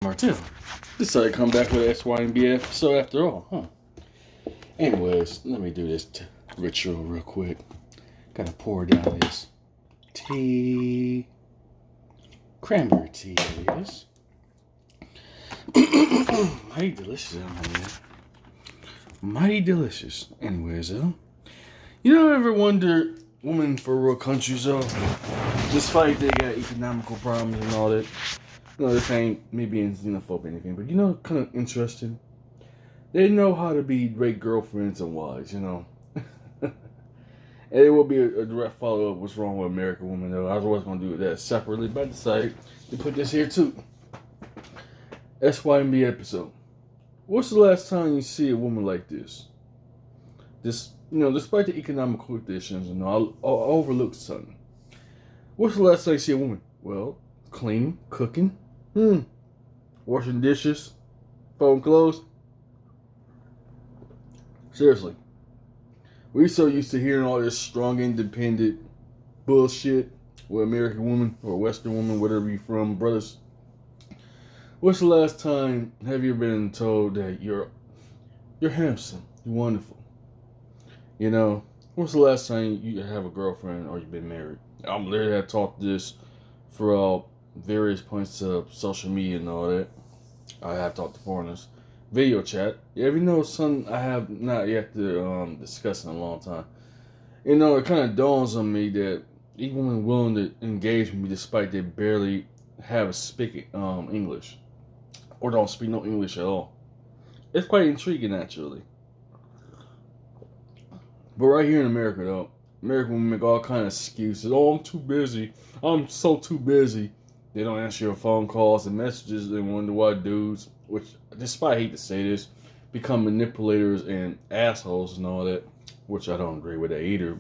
Martell. Decided to come back with an SYSBM episode after all, huh? Anyways, let me do this ritual real quick. Gotta pour down this tea. Cranberry tea, it is. Mighty delicious, man. Mighty delicious. Anyways, you know, ever wonder, women for real countries, despite they got economical problems and all that, you know, this ain't me being xenophobic or anything, but you know, kind of interesting. They know how to be great girlfriends and wives, you know. And it will be a direct follow-up what's wrong with American women, though. I was always going to do that separately, but I decided to put this here, too. SYMB episode. What's the last time you see a woman like this? This, you know, despite the economic conditions and all, I'll overlook something. What's the last time you see a woman? Well, cleaning, cooking, washing dishes, folding clothes. Seriously. We're so used to hearing all this strong, independent bullshit with American women or Western women, whatever you're from, brothers. What's the last time have you been told that you're handsome, you're wonderful? You know, what's the last time you have a girlfriend or you've been married? I'm literally have taught this throughout various points of social media and all that. I have talked to foreigners. Video chat. Yeah, you know, something I have not yet to discuss in a long time. You know, it kind of dawns on me that even women willing to engage with me despite they barely have a speak English or don't speak no English at all. It's quite intriguing, actually. But right here in America, though, American women make all kind of excuses. Oh, I'm too busy. I'm so too busy. They don't answer your phone calls and messages. They wonder why dudes, which, despite I hate to say this, become manipulators and assholes and all that, which I don't agree with that either.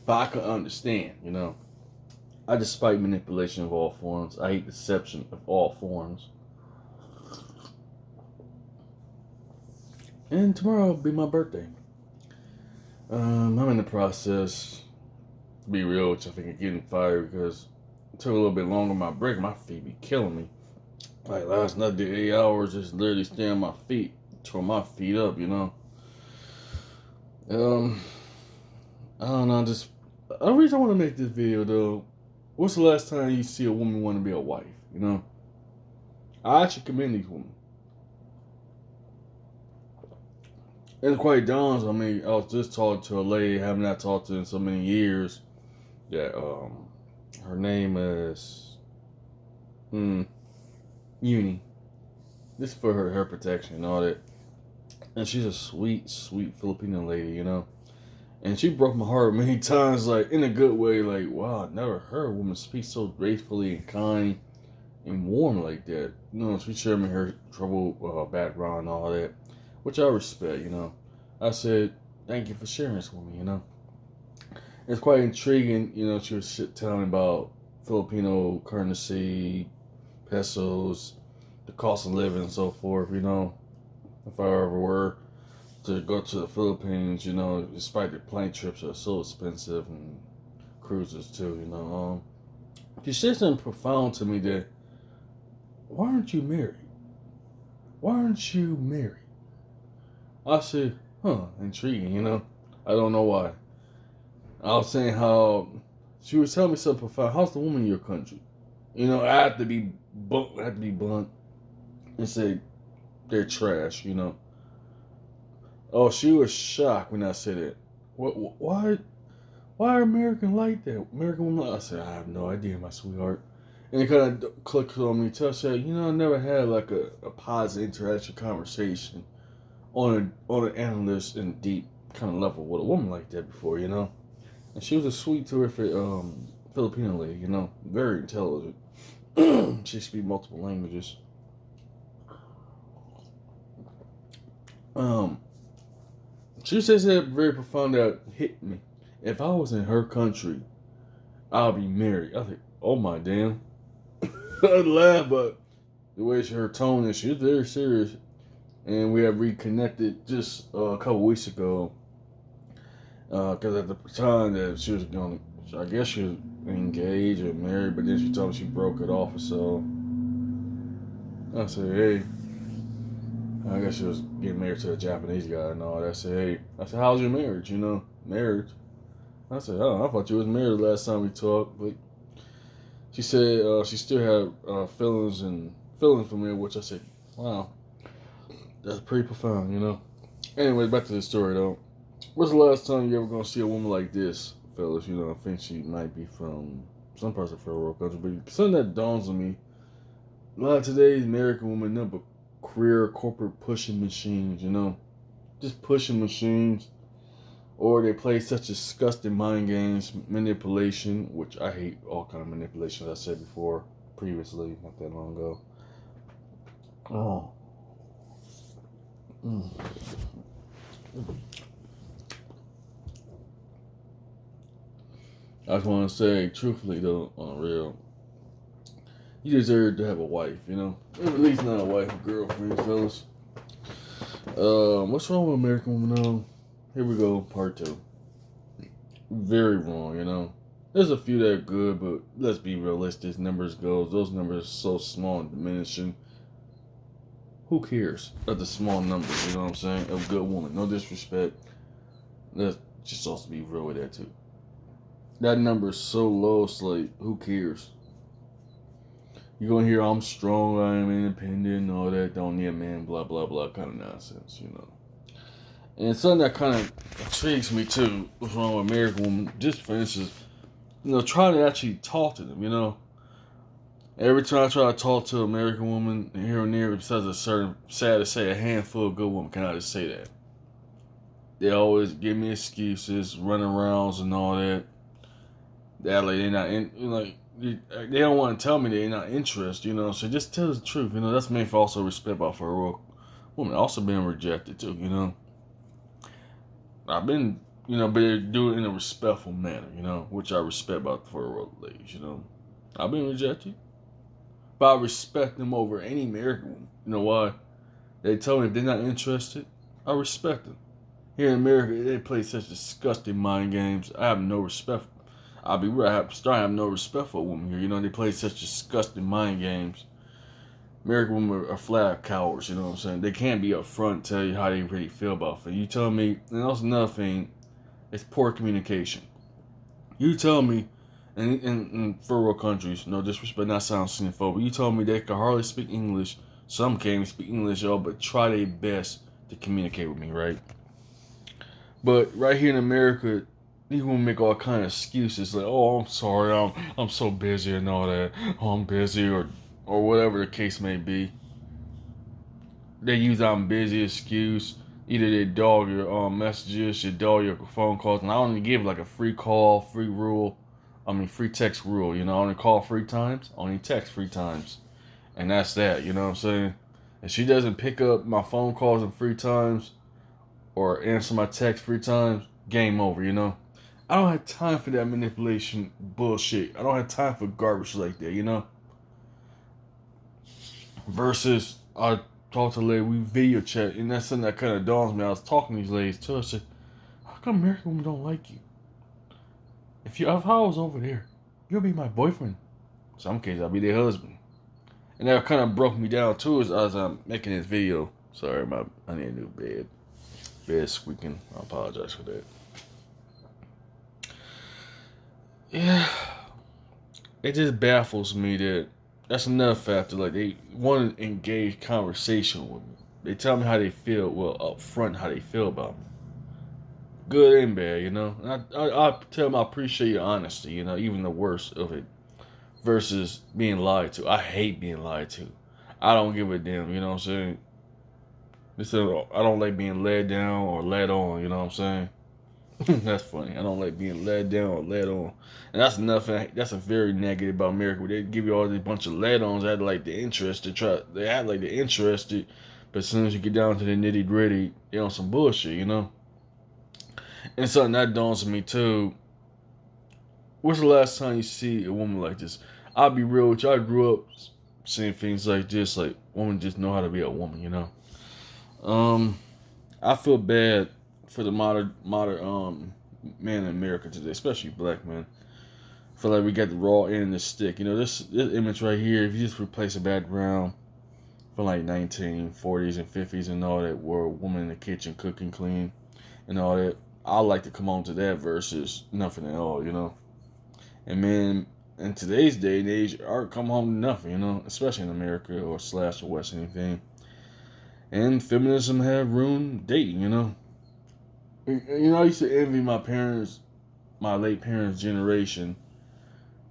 But I can understand, you know. I despite manipulation of all forms. I hate deception of all forms. And tomorrow will be my birthday. I'm in the process, to be real, which I think of getting fired because it took a little bit longer. My break, my feet be killing me. Like last night, I did 8 hours just literally staying on my feet, tore my feet up, you know. I don't know, just the reason I want to make this video though, what's the last time you see a woman want to be a wife, you know? I actually commend these women. It quite dawns on me. I was just talking to a lady I have not talked to in so many years. That her name is Uni. This is for her protection and all that. And she's a sweet, sweet Filipino lady, you know. And she broke my heart many times, like in a good way. Like, wow, I never heard a woman speak so gracefully and kind and warm like that. You know, she shared me her troubled background and all that, which I respect, you know. I said, thank you for sharing this with me, you know. It's quite intriguing, you know, she was telling me about Filipino currency, pesos, the cost of living and so forth, you know. If I ever were to go to the Philippines, you know, despite the plane trips are so expensive and cruises too, you know. She said something profound to me that, why aren't you married? Why aren't you married? I said, intriguing, you know. I don't know why. I was saying how she was telling me something profound. How's the woman in your country? You know, I have to be blunt and say they're trash, you know. Oh, she was shocked when I said it. Why are Americans like that? American women, I said, I have no idea, my sweetheart. And it kind of clicked on me until I said, you know, I never had like a positive interaction conversation on an analyst and deep kind of level with a woman like that before, you know. And she was a sweet, terrific Filipino lady, you know, very intelligent. She speaks multiple languages. She says that very profound that hit me. If I was in her country, I'll be married. I think, oh my damn. I'd laugh, but the way her tone is, she's very serious. And we have reconnected just a couple weeks ago. Because at the time that she was going to, I guess she was engaged or married, but then she told me she broke it off or so. I said, hey, I guess she was getting married to a Japanese guy and all that. I said, hey, how's your marriage? You know, marriage. I said, oh, I thought you was married the last time we talked, but she said she still had feelings for me, which I said, wow, that's pretty profound, you know. Anyway, back to the story though. When's the last time you ever gonna see a woman like this, fellas? You know, I think she might be from some parts of third world country, but something that dawns on me: a lot of today's American women, number career corporate pushing machines. You know, just pushing machines, or they play such disgusting mind games, manipulation, which I hate all kind of manipulation. As I said before, previously, not that long ago. Oh. Mm. I just want to say, truthfully though, on the real, you deserve to have a wife, you know? At least not a wife, a girlfriend, fellas. What's wrong with American women now? Here we go, part 2. Very wrong, you know? There's a few that are good, but let's be realistic. Numbers goes. Those numbers are so small and diminishing. Who cares of the small numbers, you know what I'm saying? Of good woman. No disrespect. Let's just also be real with that too. That number is so low, it's like, who cares? You're gonna hear I'm strong, I'm independent, and all that, don't need a man, blah, blah, blah, kind of nonsense, you know. And something that kind of intrigues me too, what's wrong with American women, just for instance, you know, try to actually talk to them, you know. Every time I try to talk to an American woman, here and there, besides a certain, sad to say, a handful of good women, can I just say that? They always give me excuses, running arounds and all that. That like they're not in, like they don't want to tell me they're not interested, you know. So just tell the truth, you know. That's meant for also respect by for a real woman. Also being rejected too, you know. I've been, you know, but do it in a respectful manner, you know, which I respect about for a real ladies, you know. I've been rejected, but I respect them over any American woman. You know why? They tell me if they're not interested, I respect them. Here in America, they play such disgusting mind games. I have no respect. I'll be real. I have no respect for a woman here. You know, they play such disgusting mind games. American women are flat cowards. You know what I'm saying? They can't be upfront and tell you how they really feel about things. You tell me, and that's another thing. It's poor communication. You tell me, in third world countries, no disrespect, not sound xenophobic. You tell me they can hardly speak English. Some can't even speak English, y'all, but try their best to communicate with me, right? But right here in America, these women make all kind of excuses like, "Oh, I'm sorry, I'm so busy and all that. Oh, I'm busy," or whatever the case may be. They use "I'm busy" excuse. Either they dog your messages, they dog your phone calls, and I only give like a free call, free text rule. You know, I only call 3 times, only text 3 times, and that's that. You know what I'm saying? If she doesn't pick up my phone calls in 3 times or answer my text 3 times, game over. You know. I don't have time for that manipulation bullshit. I don't have time for garbage like that, you know? Versus, I talked to a lady, we video chat, and that's something that kind of dawns me. I was talking to these ladies too. I said, how come American women don't like you? If I was over there, you'll be my boyfriend. In some cases, I'll be their husband. And that kind of broke me down too as I'm making this video. Sorry, I need a new bed. Bed squeaking. I apologize for that. Yeah, it just baffles me that that's another factor. Like, they want to engage conversation with me. They tell me how they feel, well, up front, how they feel about me. Good and bad, you know. And I tell them I appreciate your honesty, you know, even the worst of it. Versus being lied to. I hate being lied to. I don't give a damn, you know what I'm saying? I don't like being led down or led on, you know what I'm saying? That's funny. I don't like being led down or led on. And that's nothing. That's a very negative about America. They give you all this bunch of led-ons. They act like they're interested. They act like they're interested. But as soon as you get down to the nitty-gritty, they're on some bullshit, you know? And something that dawns on me, too. When's the last time you see a woman like this? I'll be real with you. I grew up seeing things like this. Like, women just know how to be a woman, you know? I feel bad for the modern man in America today, especially black men. I feel like we got the raw end of the stick. You know, this image right here, if you just replace the background, from like 1940s and 50s and all that, where a woman in the kitchen cooking clean and all that. I like to come on to that versus nothing at all, you know. And men in today's day and age are come home to nothing, you know, especially in America or slash the West anything. And feminism have ruined dating, you know. You know, I used to envy my parents, my late parents' generation,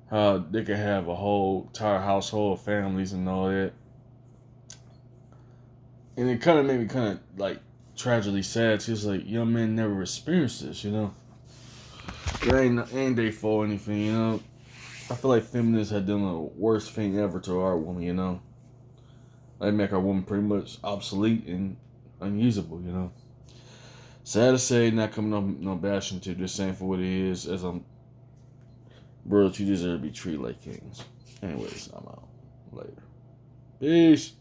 how they could have a whole entire household, families, and all that. And it kind of made me kind of like tragically sad. Cause like young men never experienced this, you know. It ain't they fault or anything, you know. I feel like feminists have done the worst thing ever to our woman, you know. They make our woman pretty much obsolete and unusable, you know. Sad to say, not coming up no bashing to this saying for what it is. As I'm, bro, you deserve to be treated like kings. Anyways, I'm out. Later. Peace.